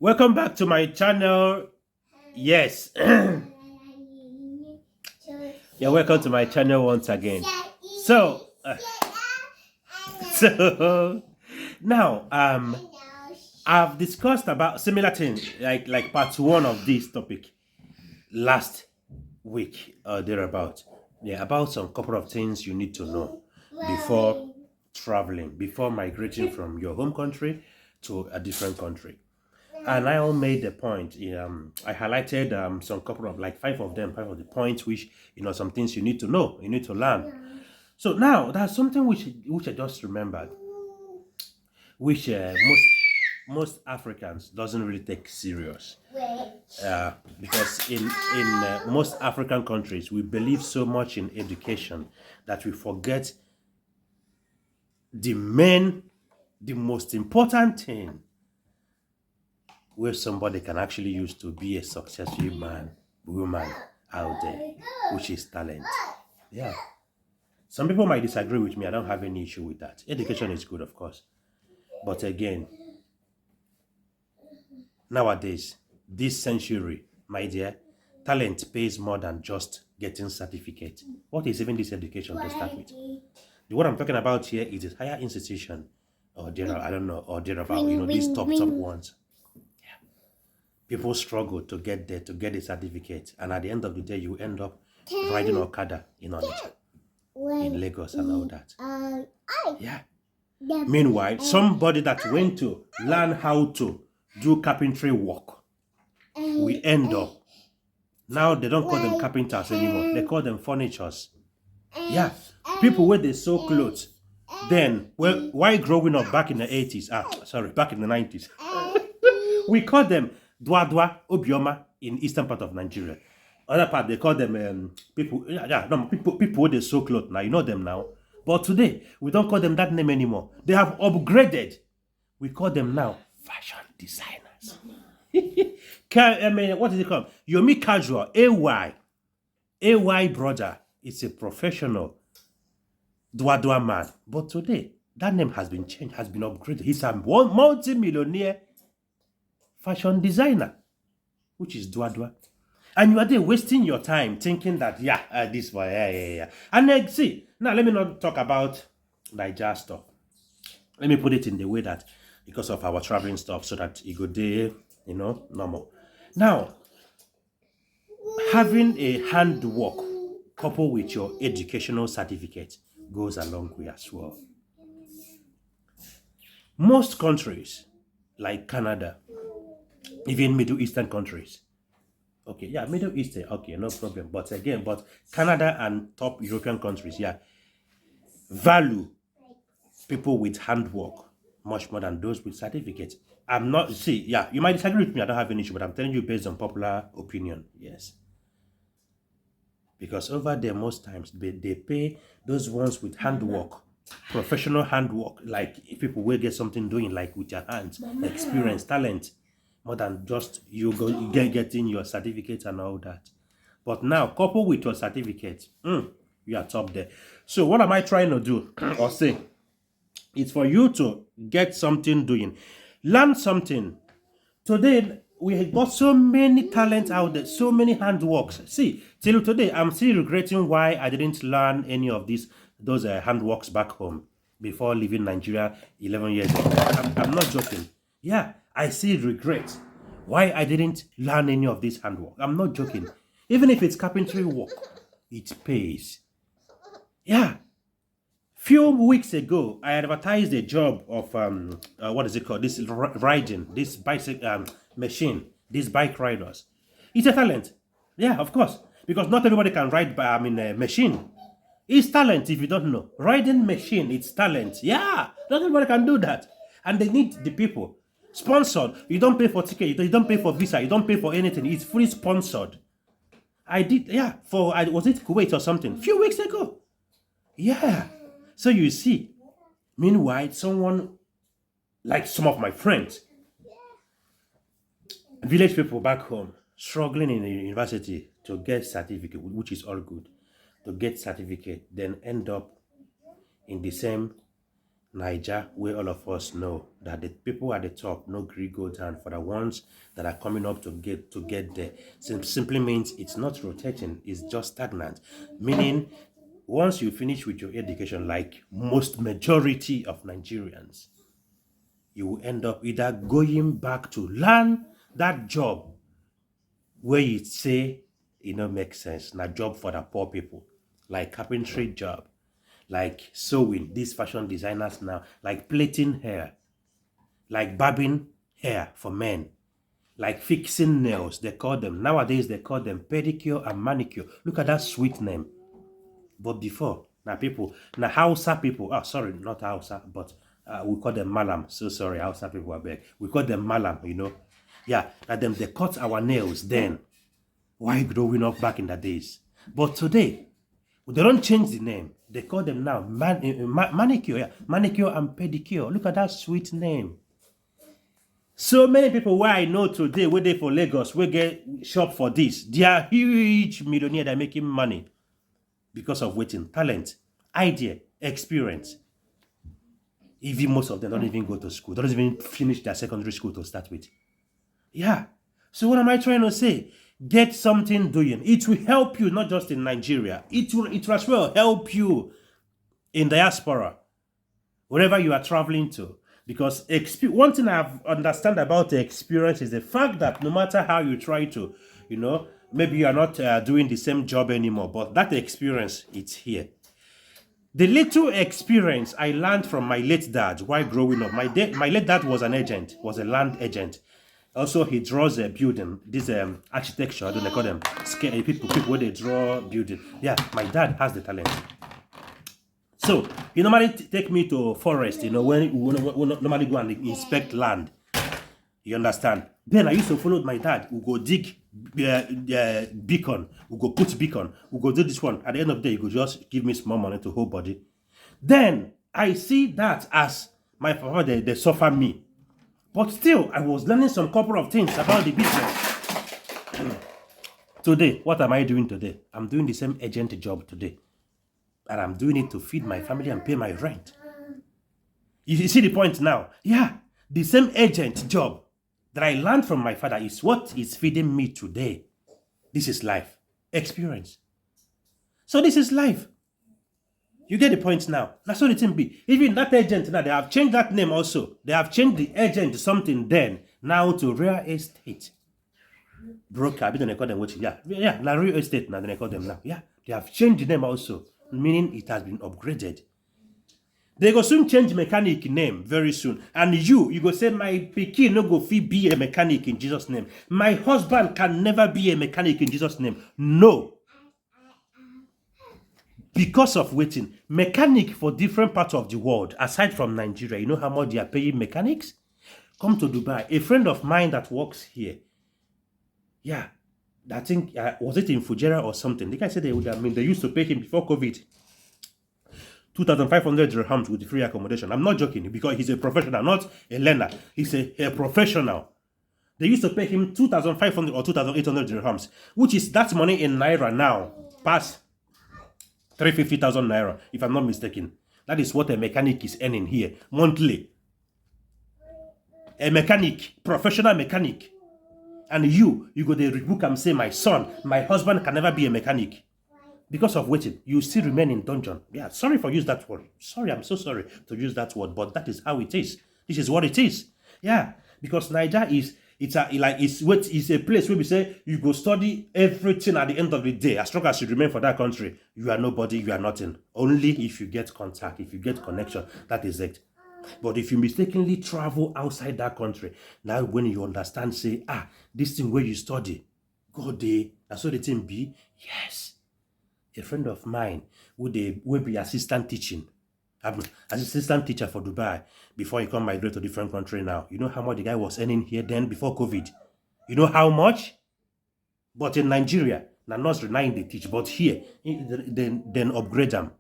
Welcome back to my channel. Yes. You're welcome to my channel once again. So, so now, I've discussed about similar things like part one of this topic last week or thereabout. Yeah, about some couple of things you need to know before traveling, before migrating from your home country to a different country. And I all made the point. I highlighted some couple of like five of the points which some things you need to know, you need to learn. So now that's something which I just remembered, which most Africans doesn't really take serious. Because in most African countries we believe so much in education that we forget the most important thing where somebody can actually use to be a successful woman out there, which is talent. Yeah. Some people might disagree with me. I don't have any issue with that. Education is good, of course. But again, nowadays, this century, my dear, talent pays more than just getting certificate. What is even this education to start with? What I'm talking about here is a higher institution, or I don't know, or thereabout, these top ones. People struggle to get there, to get a certificate, and at the end of the day, you end up riding Okada in Onitsha, in Lagos, and all that. Yeah. Meanwhile, somebody that went to learn how to do carpentry work, we end up now they don't call them carpenters anymore; they call them furnitures. Yeah, people where they sew clothes. Then, well, while growing up back in the 80s, back in the 90s, we call them Dwa Obioma in eastern part of Nigeria. Other part they call them people who they sew clothes now. You know them now. But today we don't call them that name anymore. They have upgraded. We call them now fashion designers. What is it called? Yomi Casual, AY brother is a professional Dwa man. But today that name has been changed, has been upgraded. He's a multi-millionaire fashion designer, which is Dwa. And you are there wasting your time thinking that, this one, yeah. And see, now let me not talk about Niger stuff. Let me put it in the way that, because of our traveling stuff, so that it go there, normal. Now, having a handwork coupled with your educational certificate goes a long way as well. Most countries, like Canada, even Middle Eastern countries, okay, yeah, Middle Eastern, okay, no problem. But Canada and top European countries, value people with handwork much more than those with certificates. You might disagree with me, I don't have an issue, but I'm telling you based on popular opinion, yes. Because over there, most times, they pay those ones with handwork, professional handwork, like if people will get something doing, like with your hands, experience, talent, more than just getting your certificate and all that. But now, coupled with your certificate, you are top there. So what am I trying to do or say? It's for you to get something doing. Learn something. Today, we have got so many talents out there, so many handworks. See, till today, I'm still regretting why I didn't learn any of those handworks back home before leaving Nigeria 11 years ago. I'm not joking. Yeah, I still regret why I didn't learn any of this handwork. I'm not joking. Even if it's carpentry work, it pays. Yeah. Few weeks ago, I advertised a job of what is it called? This riding, this bicycle machine, these bike riders. It's a talent. Yeah, of course. Because not everybody can ride a machine. It's talent if you don't know. Riding machine, it's talent. Yeah, not everybody can do that. And they need the people. Sponsored. You don't pay for ticket, you don't pay for visa, you don't pay for anything. It's fully sponsored. I did, was it Kuwait or something? Few weeks ago. Yeah. So you see, meanwhile, someone like some of my friends, village people back home, struggling in the university to get certificate, which is all good, to get certificate, then end up in the same Niger, where all of us know that the people at the top no gree go down for the ones that are coming up to get there. Simply means it's not rotating, it's just stagnant. Meaning, once you finish with your education, like most majority of Nigerians, you will end up either going back to learn that job where you say, makes sense. Now, job for the poor people, like carpentry job, like sewing, these fashion designers now, like plaiting hair, like barbing hair for men, like fixing nails, they call them. Nowadays, they call them pedicure and manicure. Look at that sweet name. But before, now people, now Hausa people, sorry, not Hausa, but we call them Malam. So sorry, Hausa people are back. We call them Malam. Yeah, and them, they cut our nails then. Why growing up back in the days? But today, they don't change the name. They call them now manicure, yeah, manicure and pedicure. Look at that sweet name. So many people where I know today, where they for Lagos, we get shop for this. They are huge millionaires. They're making money because of waiting, talent, idea, experience. Even most of them don't even go to school. Don't even finish their secondary school to start with. Yeah. So what am I trying to say? Get something doing. It will help you not just in Nigeria. It will as well help you in diaspora, wherever you are traveling to. Because one thing I've understand about the experience is the fact that no matter how you try to, maybe you are not doing the same job anymore, but that experience, it's here. The little experience I learned from my late dad while growing up, my late dad was an agent, was a land agent. Also, he draws a building, this architecture, I don't know, call them people where they draw building. Yeah, my dad has the talent. So, he normally take me to forest, when we normally go and inspect land. You understand? Then I used to follow my dad. We go dig beacon. We go put beacon. We go do this one. At the end of the day, he go just give me small money to hold body. Then I see that as my father, they suffer me. But still, I was learning some couple of things about the business. Today, what am I doing today? I'm doing the same agent job today. And I'm doing it to feed my family and pay my rent. You see the point now? Yeah, the same agent job that I learned from my father is what is feeding me today. This is life. Experience. So this is life. You get the point now. That's what it can be. Even that agent now, they have changed that name also. They have changed the agent to something then, now to real estate. Broker, I don't call them what? Yeah, now real estate now, they call them now. Yeah, they have changed the name also, meaning it has been upgraded. They go soon change mechanic name very soon. And you go say, my pikin no go fit be a mechanic in Jesus' name. My husband can never be a mechanic in Jesus' name. No. Because of waiting, mechanic for different parts of the world, aside from Nigeria, you know how much they are paying mechanics? Come to Dubai. A friend of mine that works here, yeah, I think, was it in Fujairah or something? The guy said they used to pay him before COVID 2,500 dirhams with the free accommodation. I'm not joking because he's a professional, not a learner. He's a professional. They used to pay him 2,500 or 2,800 dirhams, which is that money in Naira now, past 350,000 Naira, if I'm not mistaken. That is what a mechanic is earning here, monthly. A mechanic, professional mechanic. And you go to rebook and say, my son, my husband can never be a mechanic. Because of waiting, you still remain in dungeon. Yeah, sorry for use that word. Sorry, I'm so sorry to use that word, but that is how it is. This is what it is. Yeah, because Niger it's a place where we say you go study everything at the end of the day. As long as you remain for that country, you are nobody, you are nothing. Only if you get contact, if you get connection, that is it. But if you mistakenly travel outside that country, now when you understand, say, this thing where you study, go there, that's what the thing be. Yes. A friend of mine will be assistant teaching. I'm assistant teacher for Dubai before he come migrate to different country now. You know how much the guy was earning here then before COVID? You know how much? But in Nigeria, now nursery 9 they teach, but here, then upgrade them.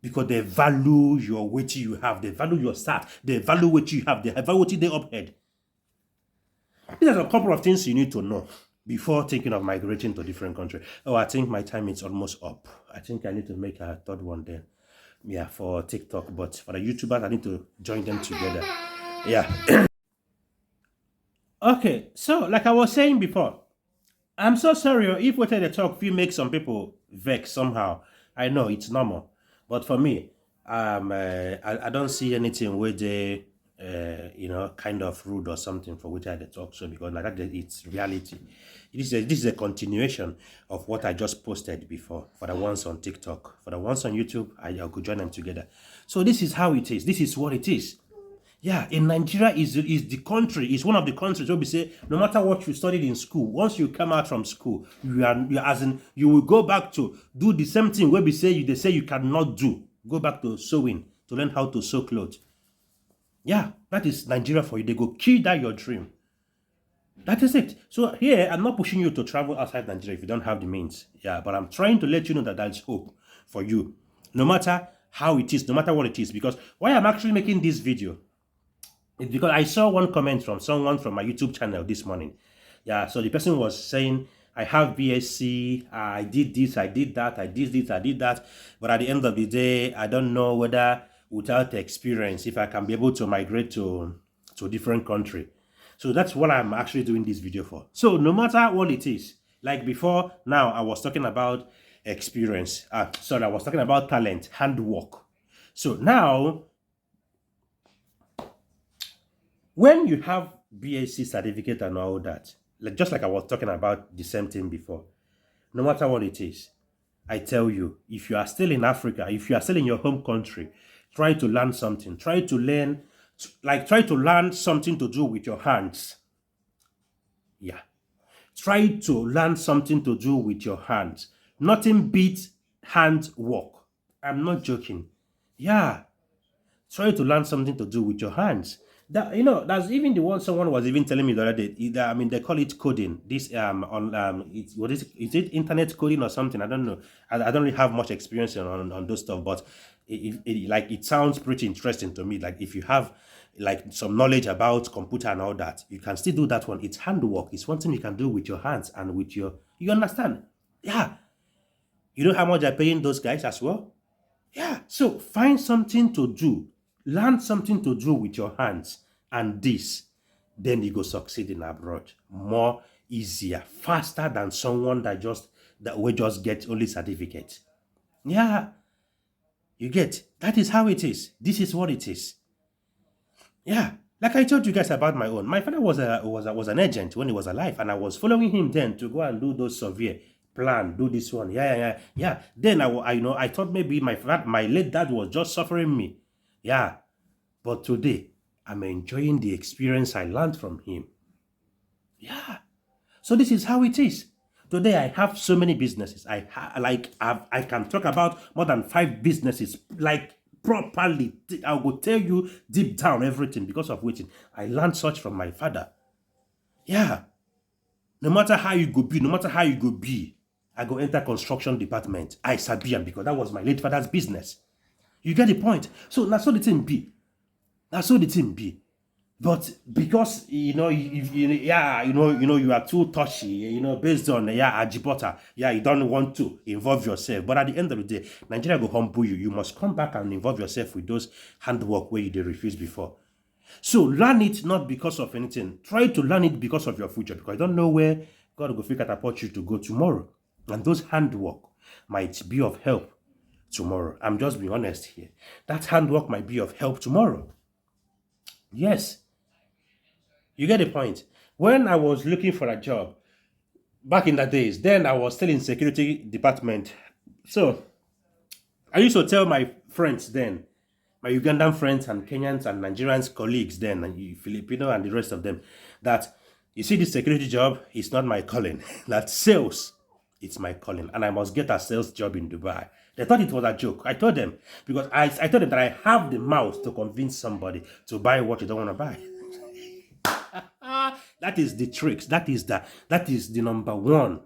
Because they value your weight you have, they value your staff, they value what you have, they value what they uphead. These are a couple of things you need to know before thinking of migrating to a different country. Oh, I think my time is almost up. I think I need to make a third one then. Yeah, for TikTok, but for the YouTubers, I need to join them together. Yeah. Okay, so like I was saying before, I'm so sorry if what I talk feel make some people vex somehow. I know it's normal, but for me, I don't see anything where they, kind of rude or something for which I had talk. So because like that, it's reality. This is a continuation of what I just posted before for the ones on TikTok, for the ones on YouTube. I could join them together. So this is how it is. This is what it is. Yeah, in Nigeria is the country, is one of the countries where we say no matter what you studied in school, once you come out from school, you as in you will go back to do the same thing where we say they say you cannot do. Go back to sewing to learn how to sew clothes. Yeah, that is Nigeria for you. They go kill that your dream. That is it. So here, I'm not pushing you to travel outside Nigeria if you don't have the means. Yeah, but I'm trying to let you know that there's hope for you. No matter how it is, no matter what it is. Because why I'm actually making this video, it's because I saw one comment from someone from my YouTube channel this morning. Yeah, so the person was saying, I have BSc, I did this, I did that, I did this, I did that. But at the end of the day, I don't know whether without experience, if I can be able to migrate to a different country. So that's what I'm actually doing this video for. So no matter what it is, like before, now I was talking about experience. Sorry, I was talking about talent, handwork. So now, when you have BSc certificate and all that, just like I was talking about the same thing before, no matter what it is, I tell you, if you are still in Africa, if you are still in your home country, try to learn something. Try to learn something to do with your hands. Yeah. Try to learn something to do with your hands. Nothing beats hand work. I'm not joking. Yeah. Try to learn something to do with your hands. That's even the one someone was even telling me the other day. I mean, they call it coding. This on what is it internet coding or something? I don't know. I don't really have much experience on those stuff, but it sounds pretty interesting to me. Like if you have like some knowledge about computer and all that, you can still do that one. It's handwork. It's one thing you can do with your hands and with you understand? Yeah. You know how much they're paying those guys as well? Yeah, so find something to do. Learn something to do with your hands. And this, then you go succeed in abroad. More easier, faster than someone that will just get only certificate. Yeah, you get. That is how it is. This is what it is. Yeah. Like I told you guys about my own. My father was an agent when he was alive, and I was following him then to go and do those survey plan, do this one. Yeah. Then I thought maybe my late dad was just suffering me. Yeah. But today, I'm enjoying the experience I learned from him. Yeah. So this is how it is. Today I have so many businesses. I can talk about more than 5 businesses like properly. I will tell you deep down everything because of which I learned such from my father. Yeah. No matter how you go be, I go enter construction department. I sabi am because that was my late father's business. You get the point? So that's all the thing be. That's all the thing be. But because you are too touchy, based on ajibota, you don't want to involve yourself. But at the end of the day, Nigeria go humble you. You must come back and involve yourself with those handwork where you did refuse before. So learn it not because of anything. Try to learn it because of your future. Because you don't know where God will catapult you to go tomorrow. And those handwork might be of help tomorrow. I'm just being honest here. That handwork might be of help tomorrow. Yes. You get the point. When I was looking for a job back in the days, then I was still in security department. So I used to tell my friends then, my Ugandan friends and Kenyans and Nigerians colleagues then, and Filipino and the rest of them, that you see this security job is not my calling. That sales, it's my calling. And I must get a sales job in Dubai. They thought it was a joke. I told them, because I told them that I have the mouth to convince somebody to buy what you don't want to buy. That is the tricks. That is the number one.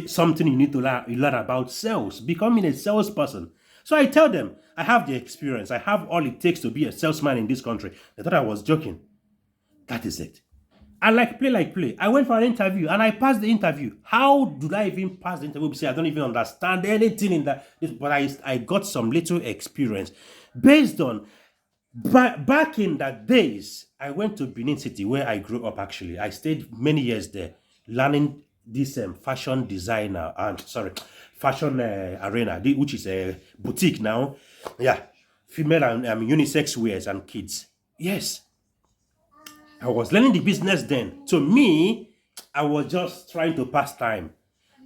Something you need to learn about sales, becoming a salesperson. So I tell them, I have the experience. I have all it takes to be a salesman in this country. They thought I was joking. That is it. I like play. I went for an interview and I passed the interview. How did I even pass the interview? Say I don't even understand anything in that. But I got some little experience based on back in the days. I went to Benin City where I grew up. Actually, I stayed many years there, learning this fashion designer and sorry, fashion arena, which is a boutique now. Yeah, female and unisex wears and kids. Yes, I was learning the business then. To me, I was just trying to pass time.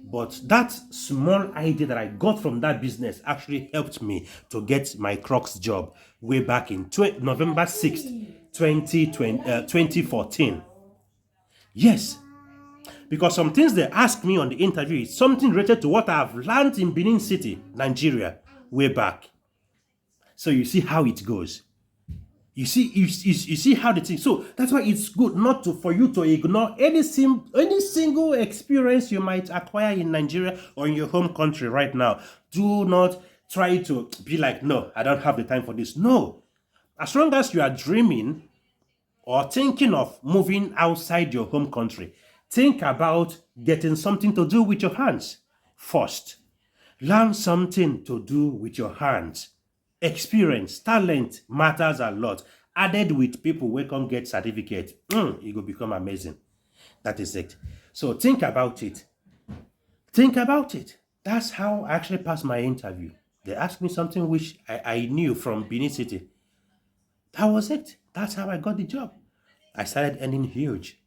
But that small idea that I got from that business actually helped me to get my Crocs job way back in November 6th, 2014. Yes, because some things they asked me on the interview is something related to what I've learned in Benin City, Nigeria, way back. So you see how it goes. You see how the thing. So that's why it's good not to for you to ignore any single experience you might acquire in Nigeria or in your home country right now. Do not try to be like, no, I don't have the time for this. No, as long as you are dreaming or thinking of moving outside your home country, think about getting something to do with your hands first. Learn something to do with your hands. Experience, talent matters a lot. Added with people who can get certificate, it will become amazing. That is it. So think about it. Think about it. That's how I actually passed my interview. They asked me something which I knew from Benin City. That was it. That's how I got the job. I started earning huge.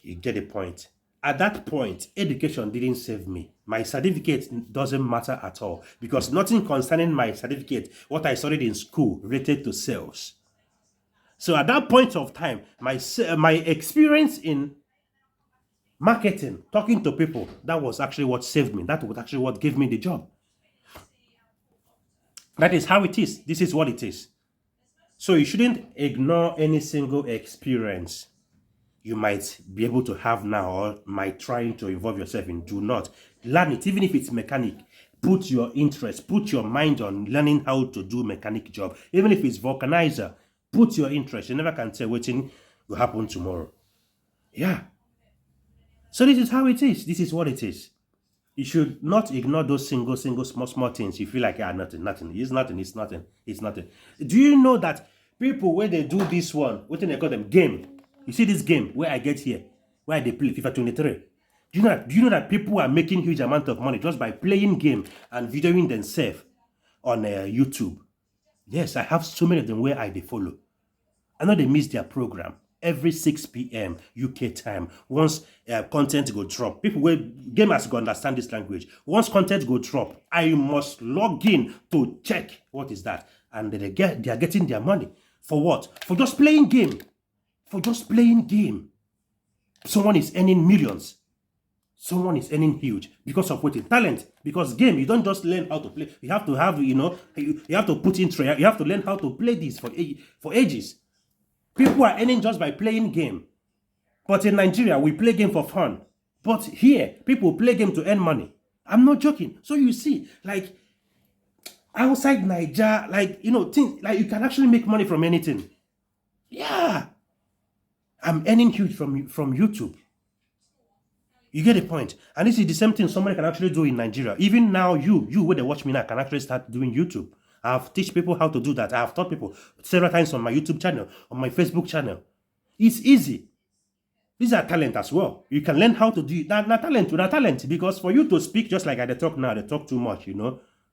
You get the point. At that point, education didn't save me. My certificate doesn't matter at all because nothing concerning my certificate, what I studied in school, related to sales. So at that point of time, my experience in marketing, talking to people, that was actually what saved me. That was actually what gave me the job. That is how it is. This is what it is. So you shouldn't ignore any single experience you might be able to have now or might trying to involve yourself in. Do not learn it, even if it's mechanic. Put your interest, put your mind on learning how to do mechanic job. Even if it's vulcanizer, put your interest. You never can tell what will happen tomorrow. Yeah. So this is how it is. This is what it is. You should not ignore those single, small things. You feel like, nothing. It's nothing. It's nothing. Do you know that people, when they do this one, what do they call them? Game. You see this game where I get here, where they play FIFA 23. Do you know that people are making huge amount of money just by playing game and videoing themselves on YouTube? Yes, I have so many of them where they follow. I know they miss their program every 6 p.m. UK time. Once content go drop, people will gamers go understand this language. Once content go drop, I must log in to check what is that, and they are getting their money for what? For just playing game. For just playing game. Someone is earning millions. Someone is earning huge because of what? Talent. Because game, you don't just learn how to play. You have to have, you have to put in training. You have to learn how to play this for ages. People are earning just by playing game. But in Nigeria, we play game for fun. But here, people play game to earn money. I'm not joking. So you see, like, outside Nigeria, like, things, like, you can actually make money from anything. Yeah. I'm earning huge from YouTube. You get the point. And this is the same thing somebody can actually do in Nigeria. Even now, you where they watch me now, can actually start doing YouTube. I've teach people how to do that. I've taught people several times on my YouTube channel, on my Facebook channel. It's easy. These are talent as well. You can learn how to do it. Not talent. Because for you to speak just like I talk now, they talk too much,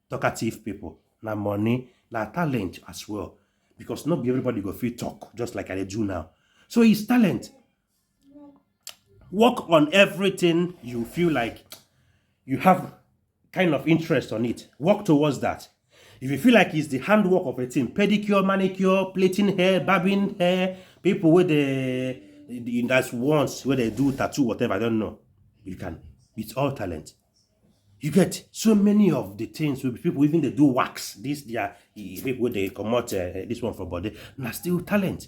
talkative people. Now money, now talent as well. Because not everybody go feel talk just like I do now. So it's talent. Work on everything you feel like you have kind of interest on it. Work towards that. If you feel like it's the handwork of a thing, pedicure, manicure, plaiting hair, barbing hair, people with that's ones where they do tattoo, whatever, I don't know. You can. It's all talent. You get so many of the things with people, even they do wax. This, they are people they come out this one for body. Now still talent.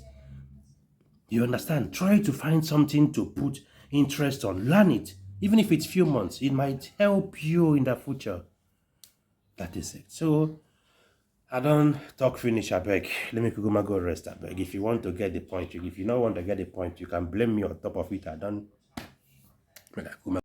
You understand? Try to find something to put interest on. Learn it. Even if it's few months, it might help you in the future. That is it. So I don't talk finish, I beg. Let me go rest, I beg. If you want to get the point, if you don't want to get the point, you can blame me on top of it. I don't.